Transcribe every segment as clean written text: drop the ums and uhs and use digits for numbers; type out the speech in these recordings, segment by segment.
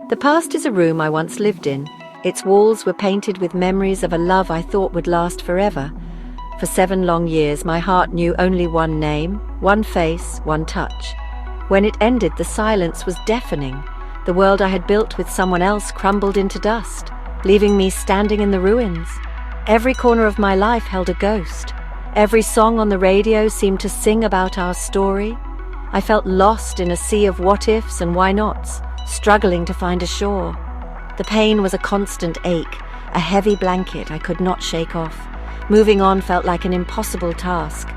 The past is a room I once lived in. Its walls were painted with memories of a love I thought would last forever. For 7 long years, my heart knew only one name, one face, one touch. When it ended, the silence was deafening. The world I had built with someone else crumbled into dust, leaving me standing in the ruins. Every corner of my life held a ghost. Every song on the radio seemed to sing about our story. I felt lost in a sea of what-ifs and why-nots, struggling to find a shore. The pain was a constant ache, a heavy blanket I could not shake off. Moving on felt like an impossible task.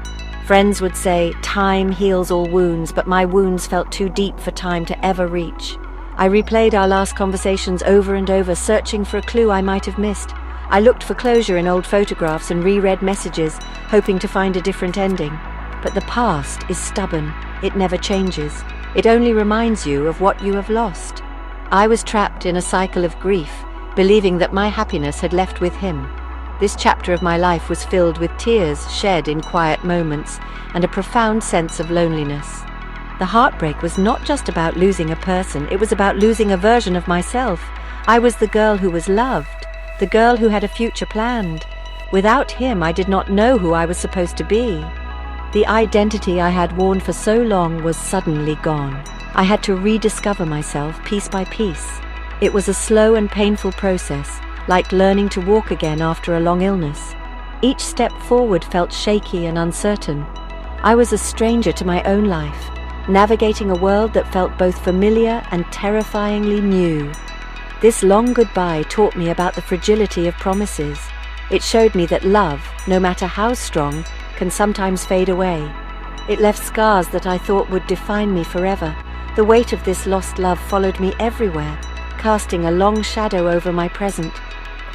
Friends would say, time heals all wounds, but my wounds felt too deep for time to ever reach. I replayed our last conversations over and over, searching for a clue I might have missed. I looked for closure in old photographs and reread messages, hoping to find a different ending. But the past is stubborn. It never changes. It only reminds you of what you have lost. I was trapped in a cycle of grief, believing that my happiness had left with him. This chapter of my life was filled with tears shed in quiet moments and a profound sense of loneliness. The heartbreak was not just about losing a person, it was about losing a version of myself. I was the girl who was loved, the girl who had a future planned. Without him, I did not know who I was supposed to be. The identity I had worn for so long was suddenly gone. I had to rediscover myself piece by piece. It was a slow and painful process, like learning to walk again after a long illness. Each step forward felt shaky and uncertain. I was a stranger to my own life, navigating a world that felt both familiar and terrifyingly new. This long goodbye taught me about the fragility of promises. It showed me that love, no matter how strong, can sometimes fade away. It left scars that I thought would define me forever. The weight of this lost love followed me everywhere, casting a long shadow over my present.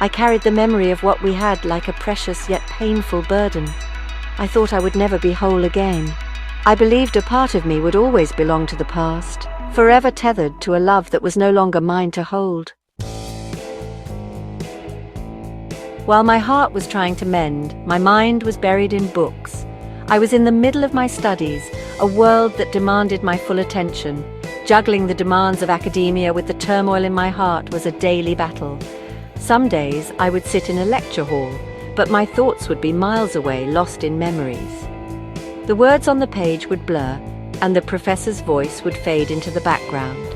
I carried the memory of what we had like a precious yet painful burden. I thought I would never be whole again. I believed a part of me would always belong to the past, forever tethered to a love that was no longer mine to hold. While my heart was trying to mend, my mind was buried in books. I was in the middle of my studies, a world that demanded my full attention. Juggling the demands of academia with the turmoil in my heart was a daily battle. Some days I would sit in a lecture hall, but my thoughts would be miles away, lost in memories. The words on the page would blur, and the professor's voice would fade into the background.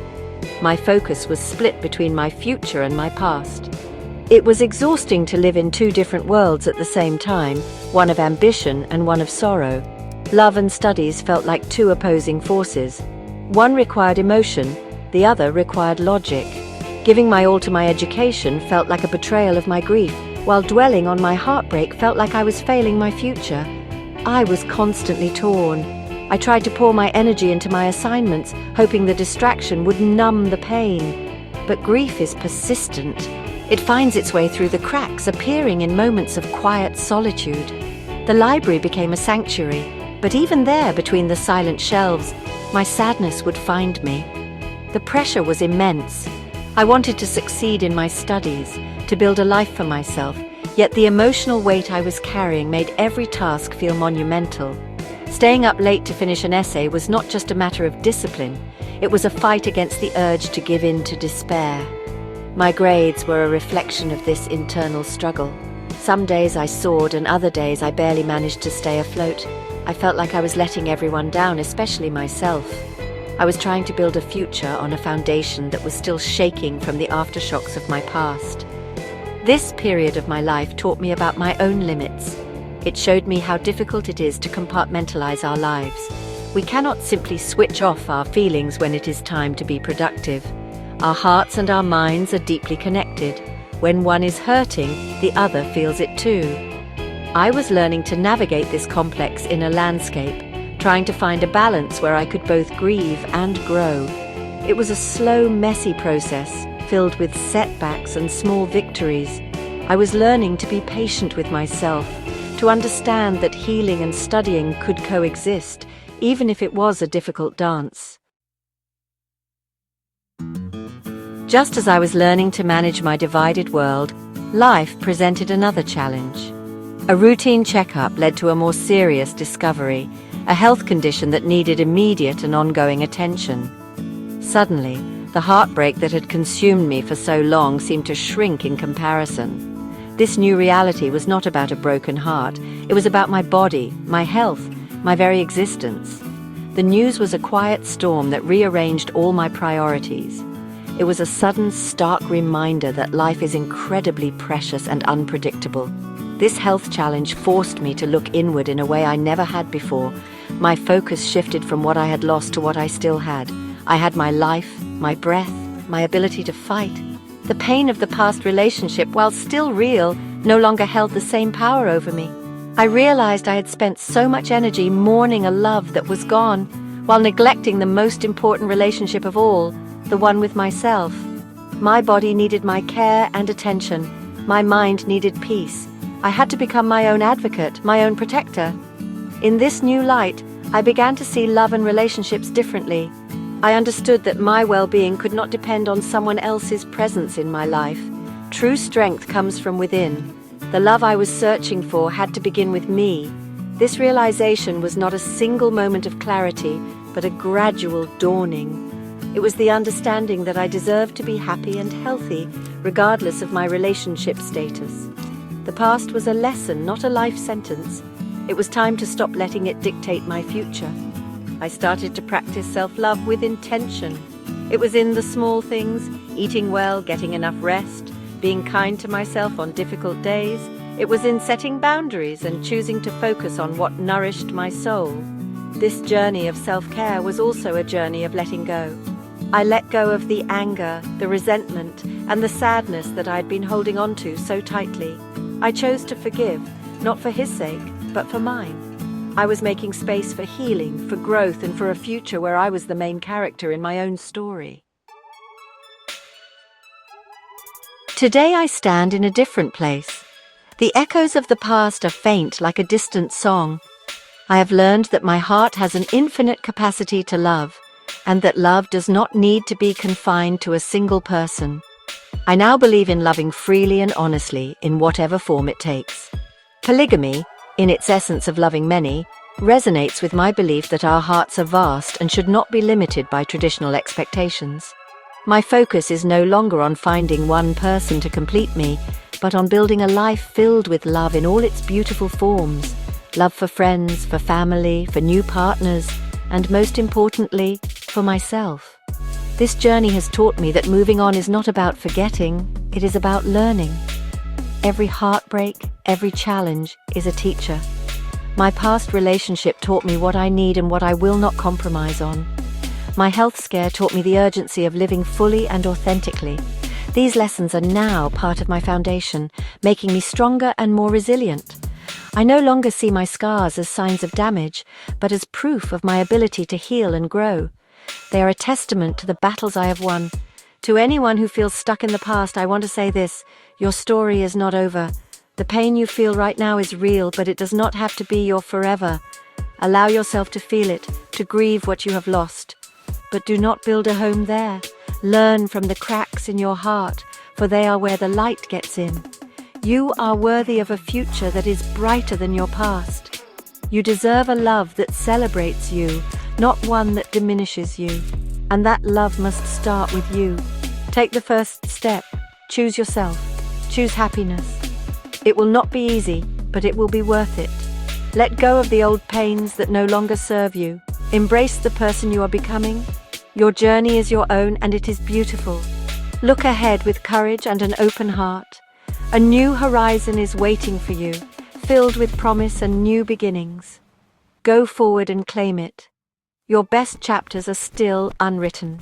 My focus was split between my future and my past. It was exhausting to live in 2 different worlds at the same time, one of ambition and one of sorrow. Love and studies felt like 2 opposing forces. One required emotion, the other required logic. Giving my all to my education felt like a betrayal of my grief, while dwelling on my heartbreak felt like I was failing my future. I was constantly torn. I tried to pour my energy into my assignments, hoping the distraction would numb the pain. But grief is persistent. It finds its way through the cracks, appearing in moments of quiet solitude. The library became a sanctuary, but even there, between the silent shelves, my sadness would find me. The pressure was immense. I wanted to succeed in my studies, to build a life for myself, yet the emotional weight I was carrying made every task feel monumental. Staying up late to finish an essay was not just a matter of discipline, it was a fight against the urge to give in to despair. My grades were a reflection of this internal struggle. Some days I soared and other days I barely managed to stay afloat. I felt like I was letting everyone down, especially myself. I was trying to build a future on a foundation that was still shaking from the aftershocks of my past. This period of my life taught me about my own limits. It showed me how difficult it is to compartmentalize our lives. We cannot simply switch off our feelings when it is time to be productive. Our hearts and our minds are deeply connected. When one is hurting, the other feels it too. I was learning to navigate this complex inner landscape, trying to find a balance where I could both grieve and grow. It was a slow, messy process, filled with setbacks and small victories. I was learning to be patient with myself, to understand that healing and studying could coexist, even if it was a difficult dance. Just as I was learning to manage my divided world, life presented another challenge. A routine checkup led to a more serious discovery, a health condition that needed immediate and ongoing attention. Suddenly, The heartbreak that had consumed me for so long seemed to shrink in comparison. This new reality was not about a broken heart. It was about my body, my health, my very existence. The news was a quiet storm that rearranged all my priorities. It was a sudden, stark reminder that life is incredibly precious and unpredictable. This health challenge forced me to look inward in a way I never had before. My focus shifted from what I had lost to what I still had. I had my life, my breath, my ability to fight. The pain of the past relationship, while still real, no longer held the same power over me. I realized I had spent so much energy mourning a love that was gone, while neglecting the most important relationship of all, the one with myself. My body needed my care and attention. My mind needed peace. I had to become my own advocate, my own protector. In this new light, I began to see love and relationships differently. I understood that my well-being could not depend on someone else's presence in my life. True strength comes from within. The love I was searching for had to begin with me. This realization was not a single moment of clarity, but a gradual dawning. It was the understanding that I deserved to be happy and healthy, regardless of my relationship status. The past was a lesson, not a life sentence. It was time to stop letting it dictate my future. I started to practice self-love with intention. It was in the small things, eating well, getting enough rest, being kind to myself on difficult days. It was in setting boundaries and choosing to focus on what nourished my soul. This journey of self-care was also a journey of letting go. I let go of the anger, the resentment, and the sadness that I'd been holding on to so tightly. I chose to forgive, not for his sake, but for mine. I was making space for healing, for growth, and for a future where I was the main character in my own story. Today I stand in a different place. The echoes of the past are faint like a distant song. I have learned that my heart has an infinite capacity to love, and that love does not need to be confined to a single person. I now believe in loving freely and honestly in whatever form it takes. Polygamy, in its essence of loving many, resonates with my belief that our hearts are vast and should not be limited by traditional expectations. My focus is no longer on finding one person to complete me, but on building a life filled with love in all its beautiful forms. Love for friends, for family, for new partners, and most importantly, for myself. This journey has taught me that moving on is not about forgetting, it is about learning. Every heartbreak, every challenge is a teacher. My past relationship taught me what I need and what I will not compromise on. My health scare taught me the urgency of living fully and authentically. These lessons are now part of my foundation, making me stronger and more resilient. I no longer see my scars as signs of damage, but as proof of my ability to heal and grow. They are a testament to the battles I have won. To anyone who feels stuck in the past, I want to say this: your story is not over. The pain you feel right now is real, but it does not have to be your forever. Allow yourself to feel it, to grieve what you have lost. But do not build a home there. Learn from the cracks in your heart, for they are where the light gets in. You are worthy of a future that is brighter than your past. You deserve a love that celebrates you, not one that diminishes you. And that love must start with you. Take the first step. Choose yourself. Choose happiness. It will not be easy, but it will be worth it. Let go of the old pains that no longer serve you. Embrace the person you are becoming. Your journey is your own, and it is beautiful. Look ahead with courage and an open heart. A new horizon is waiting for you, filled with promise and new beginnings. Go forward and claim it. Your best chapters are still unwritten.